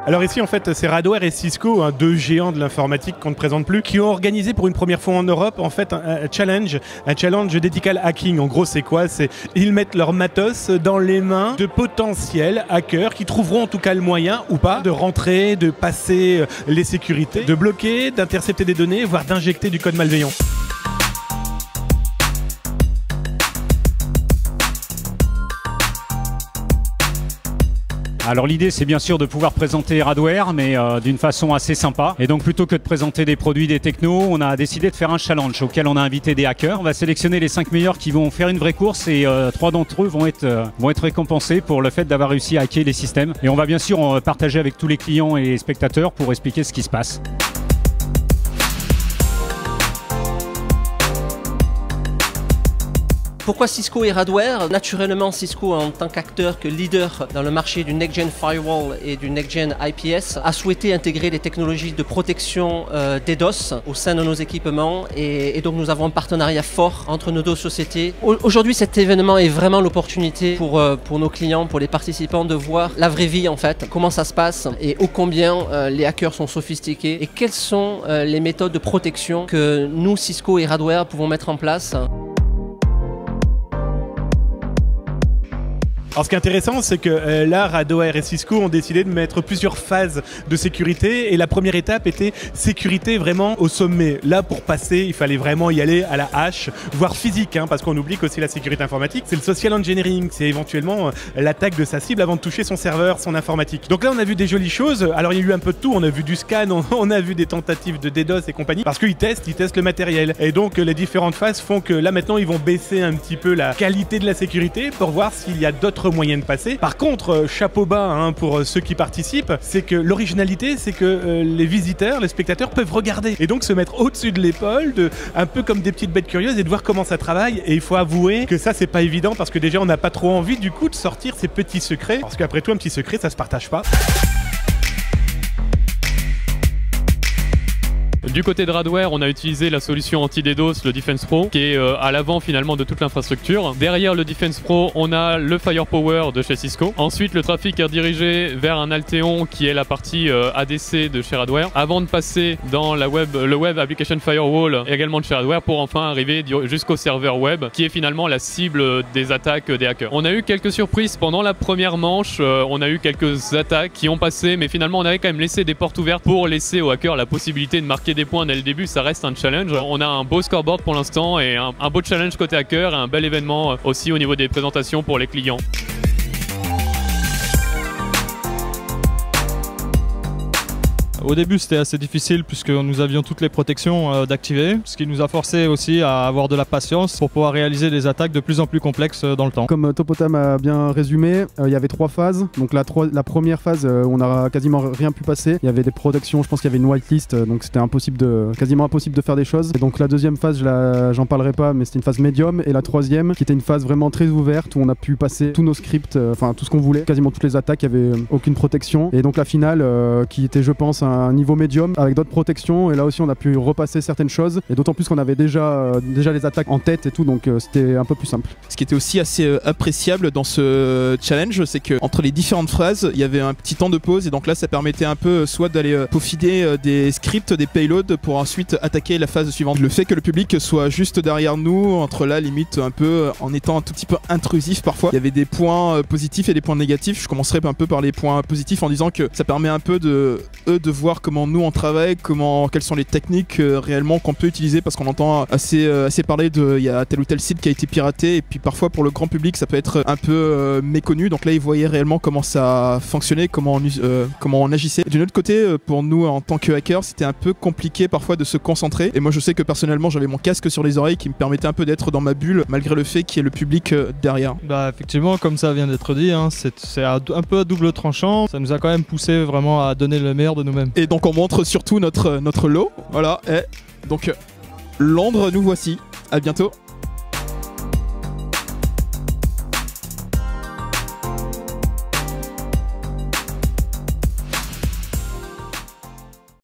Alors ici en fait c'est Radware et Cisco, deux géants de l'informatique qu'on ne présente plus, qui ont organisé pour une première fois en Europe en fait un challenge d'ethical hacking. En gros c'est quoi? C'est ils mettent leur matos dans les mains de potentiels hackers qui trouveront en tout cas le moyen ou pas de rentrer, de passer les sécurités, de bloquer, d'intercepter des données, voire d'injecter du code malveillant. Alors l'idée c'est bien sûr de pouvoir présenter Radware mais d'une façon assez sympa. Et donc plutôt que de présenter des produits, des technos, on a décidé de faire un challenge auquel on a invité des hackers. On va sélectionner les 5 meilleurs qui vont faire une vraie course et 3 d'entre eux vont être récompensés pour le fait d'avoir réussi à hacker les systèmes. Et on va bien sûr partager avec tous les clients et les spectateurs pour expliquer ce qui se passe. Pourquoi Cisco et Radware? Naturellement, Cisco, en tant qu'acteur, que leader dans le marché du Next-Gen Firewall et du Next-Gen IPS, a souhaité intégrer des technologies de protection DDoS au sein de nos équipements et donc nous avons un partenariat fort entre nos deux sociétés. Aujourd'hui, cet événement est vraiment l'opportunité pour nos clients, pour les participants, de voir la vraie vie en fait, comment ça se passe et ô combien les hackers sont sophistiqués et quelles sont les méthodes de protection que nous, Cisco et Radware, pouvons mettre en place. Alors ce qui est intéressant, c'est que là, Radware et Cisco ont décidé de mettre plusieurs phases de sécurité et la première étape était sécurité vraiment au sommet. Là, pour passer, il fallait vraiment y aller à la hache, voire physique, parce qu'on oublie qu'aussi la sécurité informatique, c'est le social engineering, c'est éventuellement l'attaque de sa cible avant de toucher son serveur, son informatique. Donc là, on a vu des jolies choses. Alors il y a eu un peu de tout, on a vu du scan, on a vu des tentatives de DDoS et compagnie, parce qu'ils testent le matériel. Et donc les différentes phases font que là maintenant, ils vont baisser un petit peu la qualité de la sécurité pour voir s'il y a d'autres moyen de passer. Par contre, chapeau bas pour ceux qui participent, c'est que l'originalité, c'est que les visiteurs, les spectateurs peuvent regarder et donc se mettre au-dessus de l'épaule, un peu comme des petites bêtes curieuses et de voir comment ça travaille. Et il faut avouer que ça, c'est pas évident parce que déjà, on n'a pas trop envie du coup de sortir ces petits secrets parce qu'après tout, un petit secret, ça se partage pas. Du côté de Radware, on a utilisé la solution anti-DDoS, le Defense Pro, qui est à l'avant finalement de toute l'infrastructure. Derrière le Defense Pro, on a le Firepower de chez Cisco. Ensuite, le trafic est redirigé vers un Alteon qui est la partie ADC de chez Radware, avant de passer dans le Web Application Firewall également de chez Radware pour enfin arriver jusqu'au serveur web qui est finalement la cible des attaques des hackers. On a eu quelques surprises pendant la première manche, on a eu quelques attaques qui ont passé, mais finalement on avait quand même laissé des portes ouvertes pour laisser aux hackers la possibilité de marquer des points dès le début. Ça reste un challenge. On a un beau scoreboard pour l'instant et un beau challenge côté hacker et un bel événement aussi au niveau des présentations pour les clients. Au début, c'était assez difficile puisque nous avions toutes les protections d'activer, ce qui nous a forcé aussi à avoir de la patience pour pouvoir réaliser des attaques de plus en plus complexes dans le temps. Comme Topotam a bien résumé, il y avait 3 phases. Donc la première phase, on n'a quasiment rien pu passer. Il y avait des protections, je pense qu'il y avait une whitelist, donc c'était quasiment impossible de faire des choses. Et donc la deuxième phase, j'en parlerai pas, mais c'était une phase médium. Et la troisième, qui était une phase vraiment très ouverte, où on a pu passer tous nos scripts, enfin tout ce qu'on voulait, quasiment toutes les attaques, il n'y avait aucune protection. Et donc la finale, qui était, je pense, un niveau médium avec d'autres protections, et là aussi on a pu repasser certaines choses, et d'autant plus qu'on avait déjà les attaques en tête et tout, donc c'était un peu plus simple. Ce qui était aussi assez appréciable dans ce challenge, c'est que entre les différentes phrases il y avait un petit temps de pause, et donc là ça permettait un peu soit d'aller peaufiner des scripts, des payloads pour ensuite attaquer la phase suivante. Le fait que le public soit juste derrière nous, entre là limite un peu en étant un tout petit peu intrusif parfois, il y avait des points positifs et des points négatifs. Je commencerai un peu par les points positifs en disant que ça permet un peu de voir comment nous on travaille, quelles sont les techniques réellement qu'on peut utiliser, parce qu'on entend assez parler de il y a tel ou tel site qui a été piraté, et puis parfois pour le grand public ça peut être un peu méconnu, donc là ils voyaient réellement comment ça fonctionnait, comment on agissait. D'un autre côté, pour nous en tant que hackers, c'était un peu compliqué parfois de se concentrer, et moi je sais que personnellement j'avais mon casque sur les oreilles qui me permettait un peu d'être dans ma bulle malgré le fait qu'il y ait le public derrière. Bah effectivement, comme ça vient d'être dit, c'est un peu à double tranchant, ça nous a quand même poussé vraiment à donner le meilleur de nous-mêmes. Et donc on montre surtout notre lot, voilà, et donc Londres, nous voici, à bientôt.